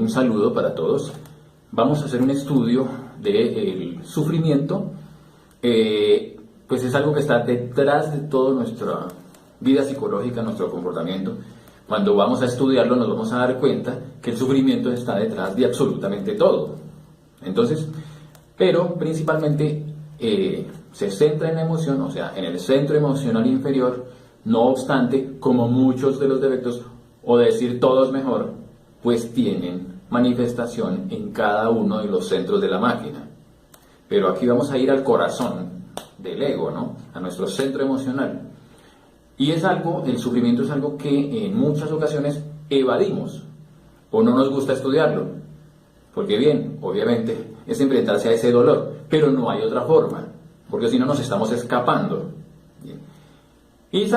un saludo para todos. Vamos a hacer un estudio del sufrimiento. Pues es algo que está detrás de toda nuestra vida psicológica, nuestro comportamiento. Cuando vamos a estudiarlo nos vamos a dar cuenta que el sufrimiento está detrás de absolutamente todo. Entonces, pero principalmente se centra en la emoción, o sea, en el centro emocional inferior. No obstante, como muchos de los defectos, o decir todos mejor, pues tienen manifestación en cada uno de los centros de la máquina. Pero aquí vamos a ir al corazón del ego, ¿no? A nuestro centro emocional. Y es algo, el sufrimiento es algo que en muchas ocasiones evadimos o no nos gusta estudiarlo. Porque bien, obviamente, es enfrentarse a ese dolor, pero no hay otra forma, porque si no nos estamos escapando. Bien. Y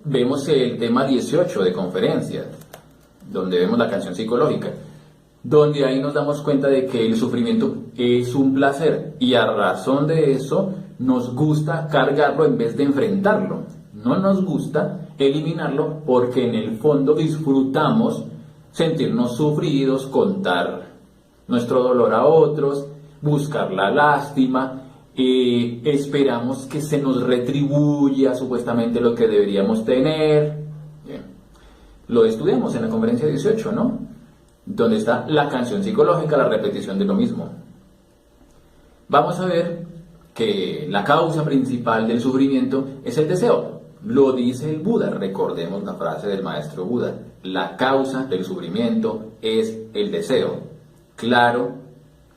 vemos el tema 18 de conferencia, donde vemos la canción psicológica, donde ahí nos damos cuenta de que el sufrimiento es un placer y a razón de eso nos gusta cargarlo en vez de enfrentarlo. No nos gusta eliminarlo porque en el fondo disfrutamos sentirnos sufridos, contar nuestro dolor a otros, buscar la lástima, esperamos que se nos retribuya supuestamente lo que deberíamos tener. Bien. Lo estudiamos en la conferencia 18, ¿no? Donde está la canción psicológica, la repetición de lo mismo. Vamos a ver que la causa principal del sufrimiento es el deseo. Lo dice el Buda, recordemos la frase del maestro Buda. La causa del sufrimiento es el deseo. Claro,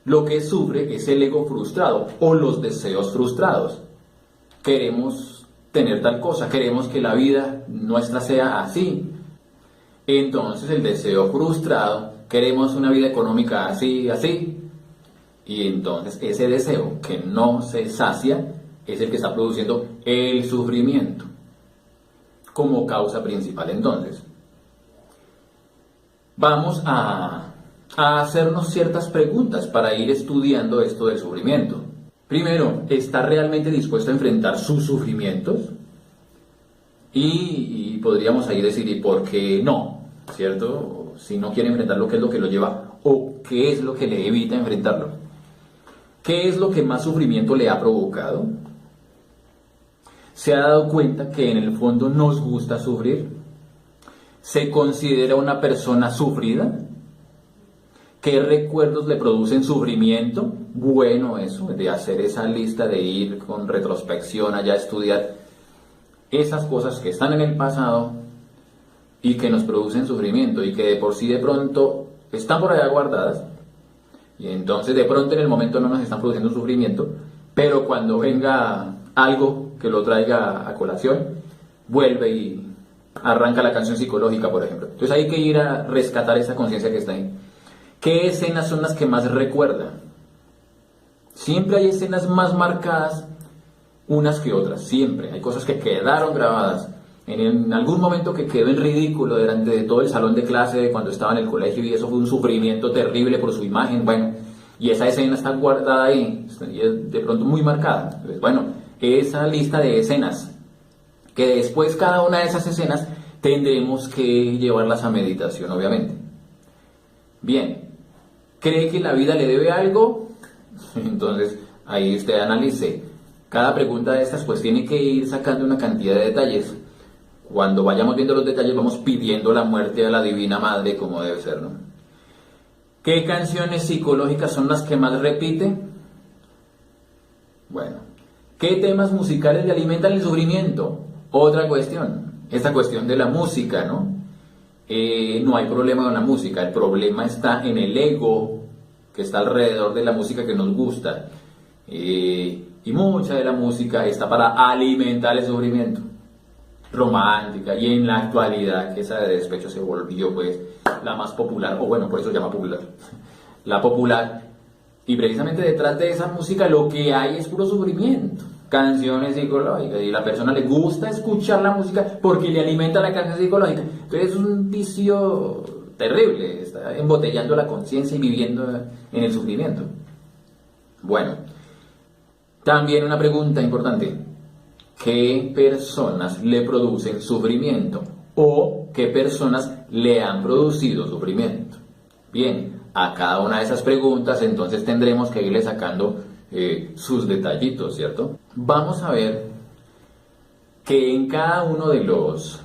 lo que sufre es el ego frustrado o los deseos frustrados. Queremos tener tal cosa, queremos que la vida nuestra sea así. Entonces el deseo frustrado, queremos una vida económica así, así. Y entonces ese deseo que no se sacia es el que está produciendo el sufrimiento como causa principal. Entonces, vamos a hacernos ciertas preguntas para ir estudiando esto del sufrimiento. Primero, ¿está realmente dispuesto a enfrentar sus sufrimientos? Y podríamos ahí decir, ¿y por qué no? ¿Cierto? Si no quiere enfrentarlo, ¿qué es lo que lo lleva? ¿O qué es lo que le evita enfrentarlo? ¿Qué es lo que más sufrimiento le ha provocado? ¿Se ha dado cuenta que en el fondo nos gusta sufrir? ¿Se considera una persona sufrida? ¿Qué recuerdos le producen sufrimiento? Bueno, eso, de hacer esa lista, de ir con retrospección allá a estudiar esas cosas que están en el pasado y que nos producen sufrimiento y que de por sí de pronto están por allá guardadas y entonces de pronto en el momento no nos están produciendo sufrimiento, pero cuando venga algo que lo traiga a colación, vuelve y arranca la canción psicológica, por ejemplo. Entonces hay que ir a rescatar esa conciencia que está ahí. ¿Qué escenas son las que más recuerda? Siempre hay escenas más marcadas unas que otras, siempre. Hay cosas que quedaron grabadas. En algún momento que quedó en ridículo delante de todo el salón de clase cuando estaba en el colegio y eso fue un sufrimiento terrible por su imagen, bueno, y esa escena está guardada ahí, y es de pronto muy marcada. Entonces, bueno, esa lista de escenas, que después cada una de esas escenas tendremos que llevarlas a meditación, obviamente. Bien, ¿cree que la vida le debe algo? Entonces, ahí usted analice. Cada pregunta de estas pues tiene que ir sacando una cantidad de detalles. Cuando vayamos viendo los detalles vamos pidiendo la muerte a la Divina Madre como debe ser, ¿no? ¿Qué canciones psicológicas son las que más repite? Bueno, ¿qué temas musicales le alimentan el sufrimiento? Otra cuestión, esta cuestión de la música, ¿no? No hay problema con la música, el problema está en el ego que está alrededor de la música que nos gusta. Y mucha de la música está para alimentar el sufrimiento. Romántica, y en la actualidad que esa de despecho se volvió pues la más popular, o bueno, por eso se llama popular, la popular, y precisamente detrás de esa música lo que hay es puro sufrimiento, canciones psicológicas, y a la persona le gusta escuchar la música porque le alimenta la canción psicológica. Entonces es un vicio terrible, está embotellando la conciencia y viviendo en el sufrimiento. Bueno, también una pregunta importante: ¿qué personas le producen sufrimiento? ¿O qué personas le han producido sufrimiento? Bien, a cada una de esas preguntas, entonces tendremos que irle sacando sus detallitos, ¿cierto? Vamos a ver que en cada uno de los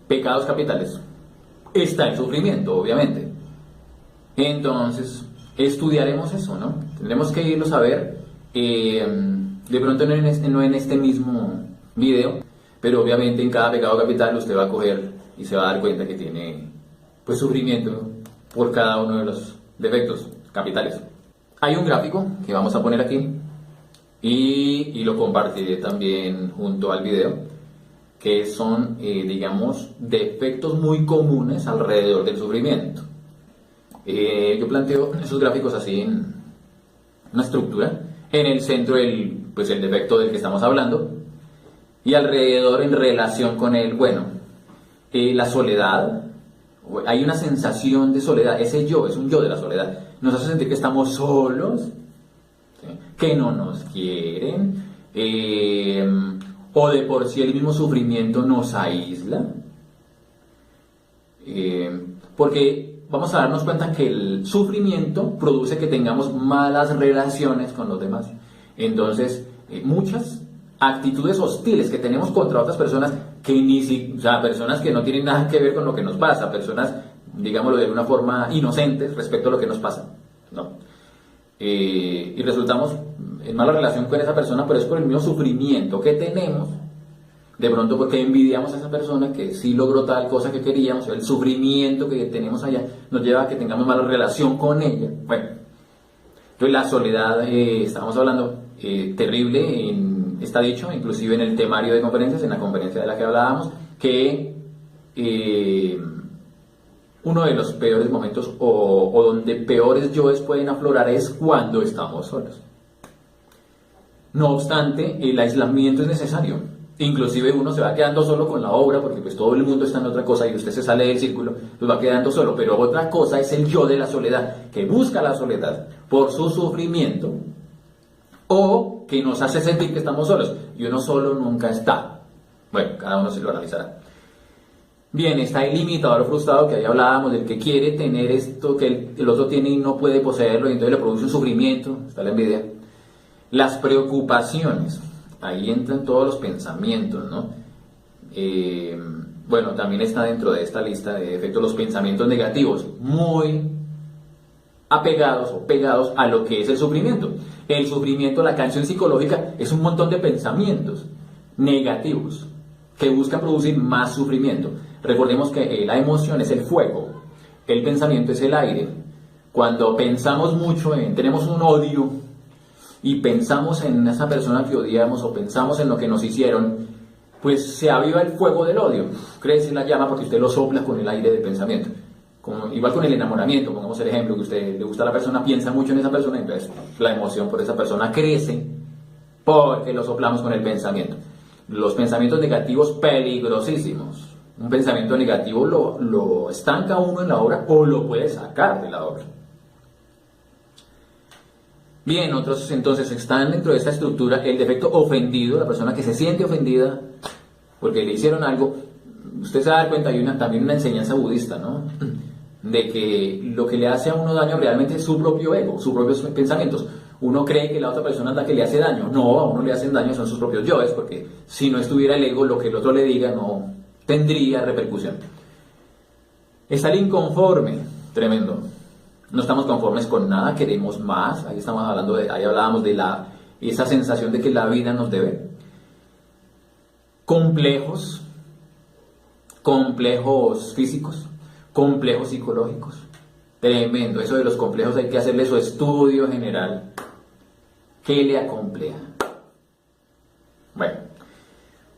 pecados capitales está el sufrimiento, obviamente. Entonces, estudiaremos eso, ¿no? Tendremos que irlos a ver, de pronto no en este mismo video, pero obviamente en cada pecado capital usted va a coger y se va a dar cuenta que tiene, pues, sufrimiento por cada uno de los defectos capitales. Hay un gráfico que vamos a poner aquí y lo compartiré también junto al video, que son, digamos, defectos muy comunes alrededor del sufrimiento. Yo planteo esos gráficos así en una estructura, en el centro el defecto del que estamos hablando, y alrededor, en relación con él, bueno, la soledad. Hay una sensación de soledad, ese yo, es un yo de la soledad, nos hace sentir que estamos solos, ¿sí? Que no nos quieren, o de por sí el mismo sufrimiento nos aísla, porque vamos a darnos cuenta que el sufrimiento produce que tengamos malas relaciones con los demás. Entonces, muchas actitudes hostiles que tenemos contra otras personas, o sea, personas que no tienen nada que ver con lo que nos pasa, personas, digámoslo de una forma, inocentes respecto a lo que nos pasa, ¿no? Y resultamos en mala relación con esa persona, pero es por el mismo sufrimiento que tenemos, de pronto porque envidiamos a esa persona que sí logró tal cosa que queríamos, el sufrimiento que tenemos allá nos lleva a que tengamos mala relación con ella. Bueno, entonces la soledad, estábamos hablando, terrible, está dicho, inclusive en el temario de conferencias, en la conferencia de la que hablábamos, que uno de los peores momentos o donde peores yoes pueden aflorar es cuando estamos solos. No obstante, el aislamiento es necesario. Inclusive uno se va quedando solo con la obra porque pues todo el mundo está en otra cosa y usted se sale del círculo, pues va quedando solo. Pero otra cosa es el yo de la soledad, que busca la soledad por su sufrimiento o que nos hace sentir que estamos solos. Y uno solo nunca está. Bueno, cada uno se lo analizará. Bien, está el limitador frustrado, que ahí hablábamos, del que quiere tener esto que el otro tiene y no puede poseerlo, y entonces le produce un sufrimiento, está la envidia. Las preocupaciones, ahí entran todos los pensamientos, ¿no? Bueno, también está dentro de esta lista de defectos los pensamientos negativos, muy apegados o pegados a lo que es el sufrimiento. El sufrimiento, la canción psicológica, es un montón de pensamientos negativos que buscan producir más sufrimiento. Recordemos que la emoción es el fuego, el pensamiento es el aire. Cuando pensamos mucho tenemos un odio y pensamos en esa persona que odiamos o pensamos en lo que nos hicieron, pues se aviva el fuego del odio, crece la llama porque usted lo sopla con el aire del pensamiento. Igual con el enamoramiento, pongamos el ejemplo, que a usted le gusta a la persona, piensa mucho en esa persona, entonces la emoción por esa persona crece porque lo soplamos con el pensamiento. Los pensamientos negativos, peligrosísimos. Un pensamiento negativo lo estanca uno en la obra o lo puede sacar de la obra. Bien, otros entonces están dentro de esta estructura el defecto ofendido, la persona que se siente ofendida porque le hicieron algo. Usted se va a dar cuenta, hay también una enseñanza budista, ¿no? De que lo que le hace a uno daño realmente es su propio ego, sus propios pensamientos. Uno cree que la otra persona es la que le hace daño. No, a uno le hacen daño son sus propios yoes, porque si no estuviera el ego, lo que el otro le diga no tendría repercusión. Está el inconforme, tremendo. No estamos conformes con nada, queremos más. Ahí hablábamos de esa sensación de que la vida nos debe. Complejos físicos, complejos psicológicos. Tremendo, eso de los complejos hay que hacerle su estudio general. ¿Qué le acompleja? Bueno,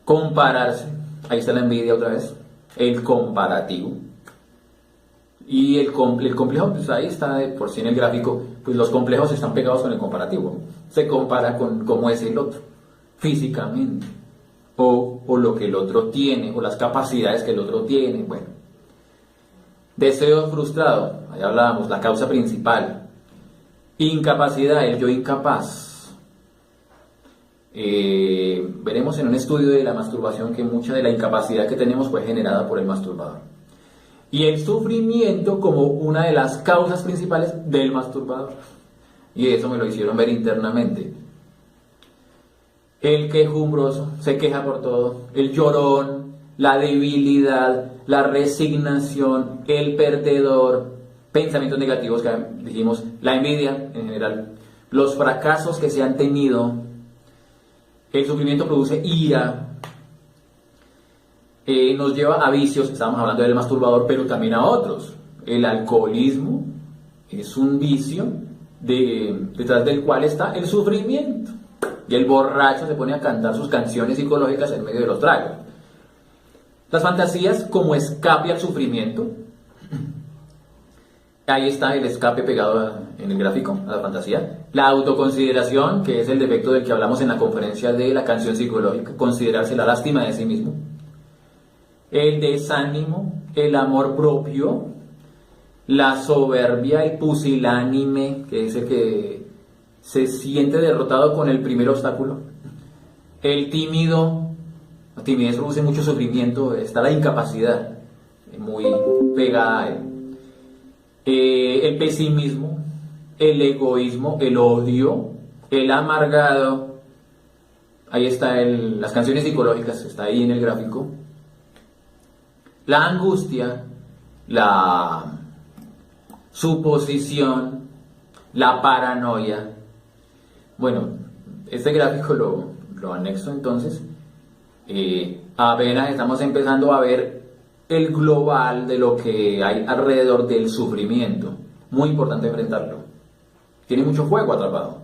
compararse, ahí está la envidia otra vez, el comparativo. Y el complejo, pues ahí está por sí en el gráfico, pues los complejos están pegados con el comparativo. Se compara con cómo es el otro, físicamente, o lo que el otro tiene, o las capacidades que el otro tiene, bueno. Deseo frustrado, ahí hablábamos, la causa principal. Incapacidad, el yo incapaz. Veremos en un estudio de la masturbación que mucha de la incapacidad que tenemos fue generada por el masturbador. y el sufrimiento como una de las causas principales del masturbador. Y eso me lo hicieron ver internamente. El quejumbroso se queja por todo, el llorón, la debilidad, la resignación, el perdedor, pensamientos negativos que dijimos, la envidia en general, los fracasos que se han tenido, el sufrimiento produce ira, nos lleva a vicios, estábamos hablando del masturbador, pero también a otros. El alcoholismo es un vicio detrás del cual está el sufrimiento. Y el borracho se pone a cantar sus canciones psicológicas en medio de los tragos. Las fantasías como escape al sufrimiento. Ahí está el escape pegado en el gráfico, a la fantasía. La autoconsideración, que es el defecto del que hablamos en la conferencia de la canción psicológica, considerarse la lástima de sí mismo. El desánimo, el amor propio, la soberbia, el pusilánime, que es el que se siente derrotado con el primer obstáculo. El tímido, la timidez produce mucho sufrimiento, está la incapacidad, muy pegada a él. El pesimismo, el egoísmo, el odio, el amargado, ahí está las canciones psicológicas, está ahí en el gráfico. La angustia, la suposición, la paranoia. Bueno, este gráfico lo anexo entonces. Apenas estamos empezando a ver el global de lo que hay alrededor del sufrimiento. Muy importante enfrentarlo. Tiene mucho fuego atrapado.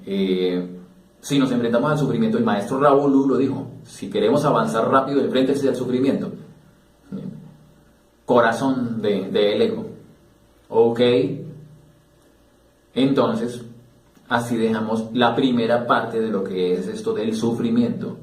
Si nos enfrentamos al sufrimiento, el maestro Raúl lo dijo, si queremos avanzar rápido, enfréntese al sufrimiento. Corazón del ego. Ok. Entonces, así dejamos la primera parte de lo que es esto del sufrimiento.